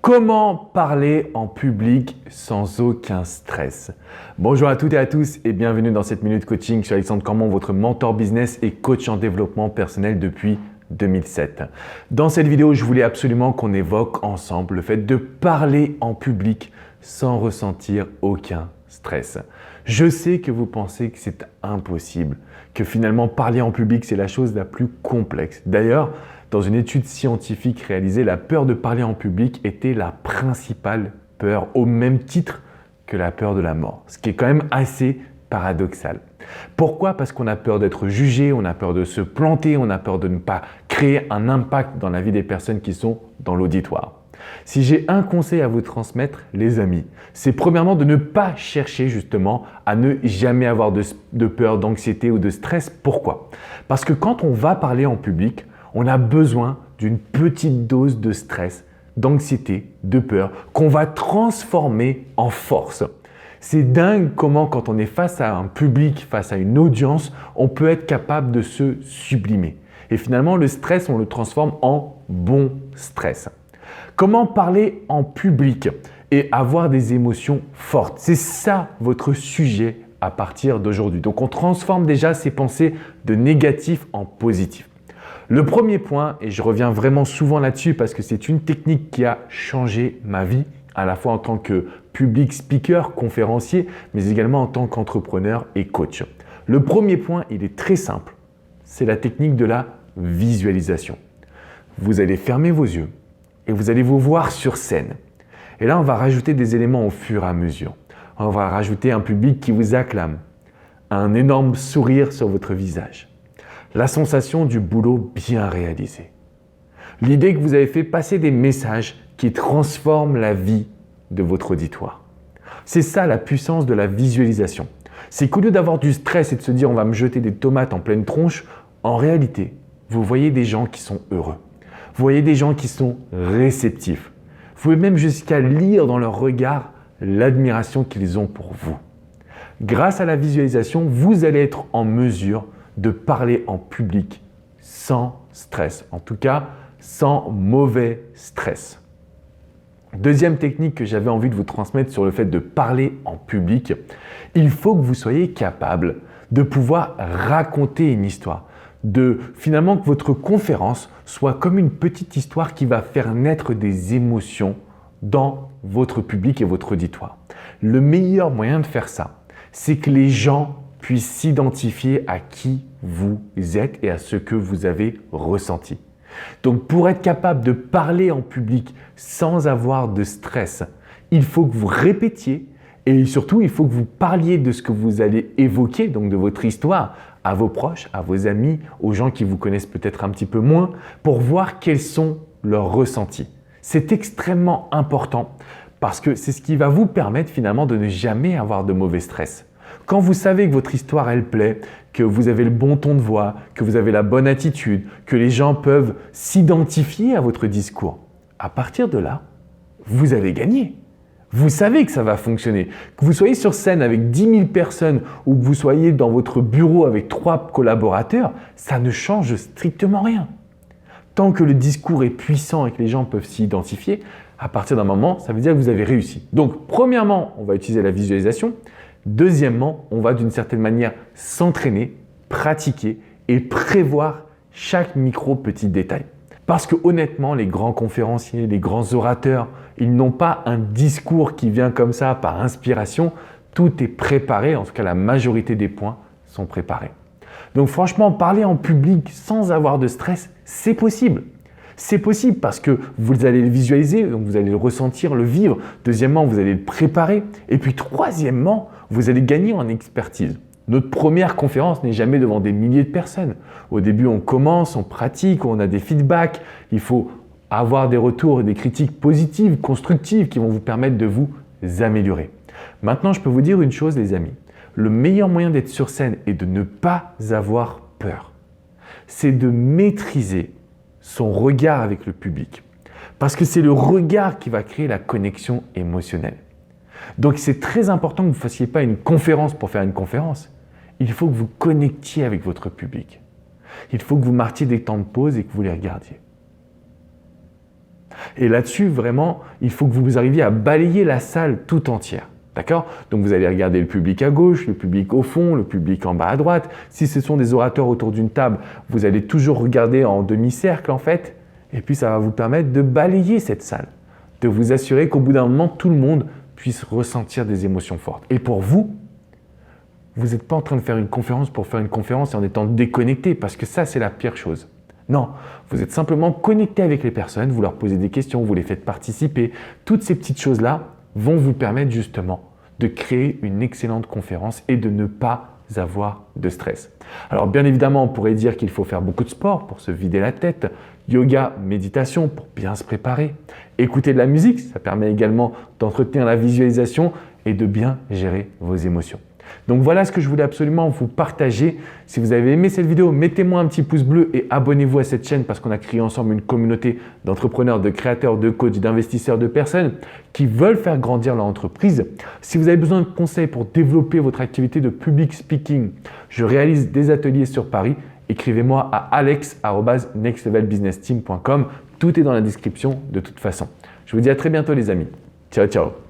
Comment parler en public sans aucun stress? Bonjour à toutes et à tous et bienvenue dans cette minute coaching. Je suis Alexandre Cormon, votre mentor business et coach en développement personnel depuis 2007. Dans cette vidéo, je voulais absolument qu'on évoque ensemble le fait de parler en public sans ressentir aucun stress. Je sais que vous pensez que c'est impossible, que finalement parler en public c'est la chose la plus complexe. D'ailleurs, dans une étude scientifique réalisée, la peur de parler en public était la principale peur, au même titre que la peur de la mort, ce qui est quand même assez paradoxal. Pourquoi? Parce qu'on a peur d'être jugé, on a peur de se planter, on a peur de ne pas créer un impact dans la vie des personnes qui sont dans l'auditoire. Si j'ai un conseil à vous transmettre, les amis, c'est premièrement de ne pas chercher justement à ne jamais avoir de peur, d'anxiété ou de stress. Pourquoi? Parce que quand on va parler en public, on a besoin d'une petite dose de stress, d'anxiété, de peur qu'on va transformer en force. C'est dingue comment quand on est face à un public, face à une audience, on peut être capable de se sublimer. Et finalement, le stress, on le transforme en bon stress. Comment parler en public et avoir des émotions fortes? C'est ça votre sujet à partir d'aujourd'hui. Donc, on transforme déjà ces pensées de négatif en positif. Le premier point, et je reviens vraiment souvent là-dessus parce que c'est une technique qui a changé ma vie, à la fois en tant que public speaker, conférencier, mais également en tant qu'entrepreneur et coach. Le premier point, il est très simple, c'est la technique de la visualisation. Vous allez fermer vos yeux et vous allez vous voir sur scène. Et là, on va rajouter des éléments au fur et à mesure. On va rajouter un public qui vous acclame, un énorme sourire sur votre visage. La sensation du boulot bien réalisé. L'idée que vous avez fait passer des messages qui transforment la vie de votre auditoire. C'est ça la puissance de la visualisation. C'est qu'au lieu d'avoir du stress et de se dire on va me jeter des tomates en pleine tronche, en réalité, vous voyez des gens qui sont heureux. Vous voyez des gens qui sont réceptifs. Vous pouvez même jusqu'à lire dans leur regard l'admiration qu'ils ont pour vous. Grâce à la visualisation, vous allez être en mesure de parler en public sans stress, en tout cas sans mauvais stress. Deuxième technique que j'avais envie de vous transmettre sur le fait de parler en public, il faut que vous soyez capable de pouvoir raconter une histoire, de finalement que votre conférence soit comme une petite histoire qui va faire naître des émotions dans votre public et votre auditoire. Le meilleur moyen de faire ça, c'est que les gens puissent s'identifier à qui vous êtes et à ce que vous avez ressenti. Donc pour être capable de parler en public sans avoir de stress, il faut que vous répétiez et surtout il faut que vous parliez de ce que vous allez évoquer, donc de votre histoire, à vos proches, à vos amis, aux gens qui vous connaissent peut-être un petit peu moins, pour voir quels sont leurs ressentis. C'est extrêmement important parce que c'est ce qui va vous permettre finalement de ne jamais avoir de mauvais stress. Quand vous savez que votre histoire, elle plaît, que vous avez le bon ton de voix, que vous avez la bonne attitude, que les gens peuvent s'identifier à votre discours, à partir de là, vous avez gagné. Vous savez que ça va fonctionner. Que vous soyez sur scène avec 10 000 personnes ou que vous soyez dans votre bureau avec 3 collaborateurs, ça ne change strictement rien. Tant que le discours est puissant et que les gens peuvent s'y identifier, à partir d'un moment, ça veut dire que vous avez réussi. Donc, premièrement, on va utiliser la visualisation. Deuxièmement, on va d'une certaine manière s'entraîner, pratiquer et prévoir chaque micro petit détail. Parce que honnêtement, les grands conférenciers, les grands orateurs, ils n'ont pas un discours qui vient comme ça par inspiration. Tout est préparé, en tout cas la majorité des points sont préparés. Donc franchement, parler en public sans avoir de stress, c'est possible. C'est possible parce que vous allez le visualiser, donc vous allez le ressentir, le vivre. Deuxièmement, vous allez le préparer. Et puis troisièmement, vous allez gagner en expertise. Notre première conférence n'est jamais devant des milliers de personnes. Au début, on commence, on pratique, on a des feedbacks. Il faut avoir des retours et des critiques positives, constructives qui vont vous permettre de vous améliorer. Maintenant, je peux vous dire une chose, les amis. Le meilleur moyen d'être sur scène et de ne pas avoir peur, c'est de maîtriser son regard avec le public. Parce que c'est le regard qui va créer la connexion émotionnelle. Donc c'est très important que vous ne fassiez pas une conférence pour faire une conférence. Il faut que vous connectiez avec votre public. Il faut que vous marquiez des temps de pause et que vous les regardiez. Et là-dessus, vraiment, il faut que vous arriviez à balayer la salle tout entière. D'accord? Donc vous allez regarder le public à gauche, le public au fond, le public en bas à droite. Si ce sont des orateurs autour d'une table, vous allez toujours regarder en demi-cercle en fait. Et puis ça va vous permettre de balayer cette salle, de vous assurer qu'au bout d'un moment, tout le monde puisse ressentir des émotions fortes. Et pour vous, vous n'êtes pas en train de faire une conférence pour faire une conférence et en étant déconnecté, parce que ça, c'est la pire chose. Non, vous êtes simplement connecté avec les personnes, vous leur posez des questions, vous les faites participer. Toutes ces petites choses-là vont vous permettre justement de créer une excellente conférence et de ne pas avoir de stress. Alors bien évidemment, on pourrait dire qu'il faut faire beaucoup de sport pour se vider la tête, yoga, méditation pour bien se préparer, écouter de la musique, ça permet également d'entretenir la visualisation et de bien gérer vos émotions. Donc voilà ce que je voulais absolument vous partager. Si vous avez aimé cette vidéo, mettez-moi un petit pouce bleu et abonnez-vous à cette chaîne parce qu'on a créé ensemble une communauté d'entrepreneurs, de créateurs, de coachs, d'investisseurs, de personnes qui veulent faire grandir leur entreprise. Si vous avez besoin de conseils pour développer votre activité de public speaking, je réalise des ateliers sur Paris. Écrivez-moi à alex@nextlevelbusinessteam.com. Tout est dans la description de toute façon. Je vous dis à très bientôt les amis. Ciao, ciao.